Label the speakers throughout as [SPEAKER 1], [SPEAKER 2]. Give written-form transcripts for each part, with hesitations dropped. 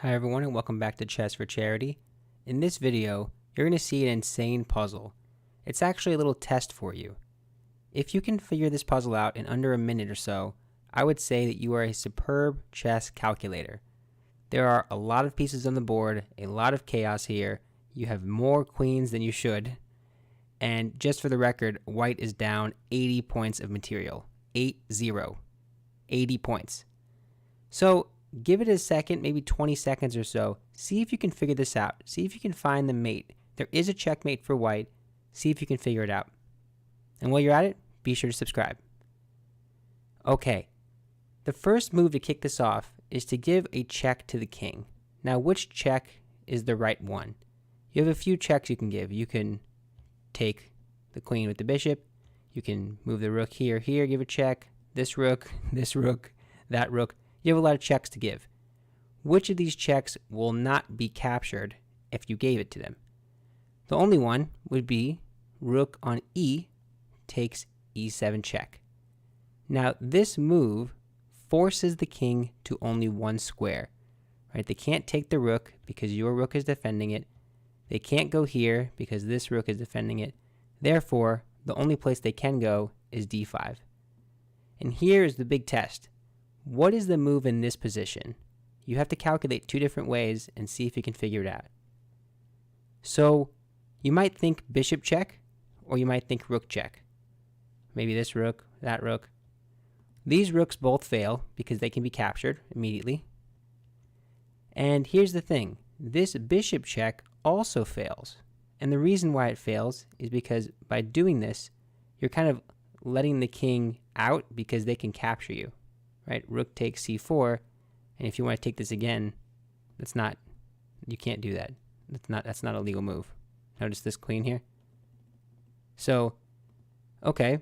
[SPEAKER 1] Hi everyone and welcome back to Chess for Charity. In this video, you're going to see an insane puzzle. It's actually a little test for you. If you can figure this puzzle out in under a minute or so, I would say that you are a superb chess calculator. There are a lot of pieces on the board, a lot of chaos here. You have more queens than you should. And just for the record, white is down 80 points of material. 8-0. 80 points. So give it a second, maybe 20 seconds or so. See if you can figure this out. See if you can find the mate. There is a checkmate for white. See if you can figure it out. And while you're at it, be sure to subscribe. Okay, the first move to kick this off is to give a check to the king. Now, which check is the right one? You have a few checks you can give. You can take the queen with the bishop. You can move the rook here, give a check. This rook, that rook. You have a lot of checks to give. Which of these checks will not be captured if you gave it to them? The only one would be rook on e takes e7 check. Now this move forces the king to only one square. Right? They can't take the rook because your rook is defending it. They can't go here because this rook is defending it. Therefore, the only place they can go is d5. And here is the big test. What is the move in this position? You have to calculate two different ways and see if you can figure it out. So you might think bishop check, or you might think rook check. Maybe this rook, that rook. These rooks both fail because they can be captured immediately. And here's the thing. This bishop check also fails. And the reason why it fails is because by doing this, you're kind of letting the king out because they can capture you. Right, rook takes c4, and if you want to take this again, you can't do that. That's not a legal move. Notice this queen here. So, okay,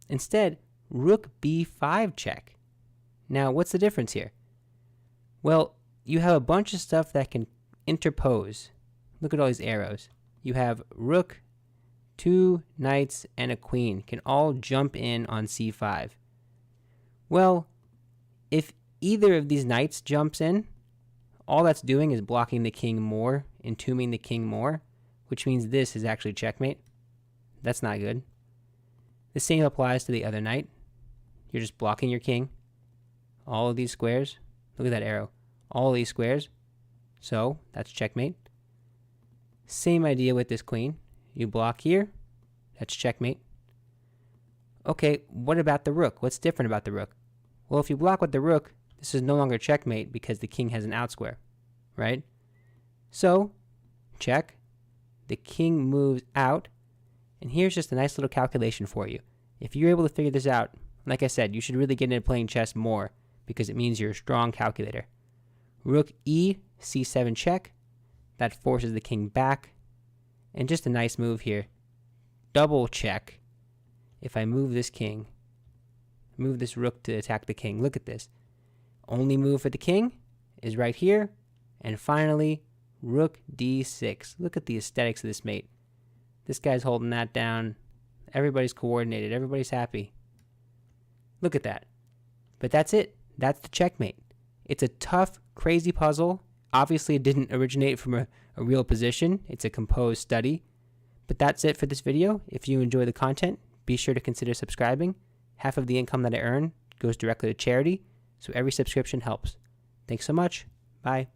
[SPEAKER 1] instead, rook b5 check. Now, what's the difference here? Well, you have a bunch of stuff that can interpose. Look at all these arrows. You have rook, two knights, and a queen can all jump in on c5. Well, if either of these knights jumps in, all that's doing is blocking the king more, entombing the king more, which means this is actually checkmate. That's not good. The same applies to the other knight. You're just blocking your king. All of these squares, look at that arrow, all of these squares. So that's checkmate. Same idea with this queen. You block here, that's checkmate. Okay, what about the rook? What's different about the rook? Well, if you block with the rook, this is no longer checkmate because the king has an out square, right? So, check. The king moves out. And here's just a nice little calculation for you. If you're able to figure this out, like I said, you should really get into playing chess more because it means you're a strong calculator. Rook e, c7 check. That forces the king back. And just a nice move here. Double check. If I move this king, move this rook to attack the king. Look at this. Only move for the king is right here. And finally, rook d6. Look at the aesthetics of this mate. This guy's holding that down. Everybody's coordinated. Everybody's happy. Look at that. But that's it. That's the checkmate. It's a tough, crazy puzzle. Obviously, it didn't originate from a real position. It's a composed study. But that's it for this video. If you enjoy the content, be sure to consider subscribing. Half of the income that I earn goes directly to charity, so every subscription helps. Thanks so much. Bye.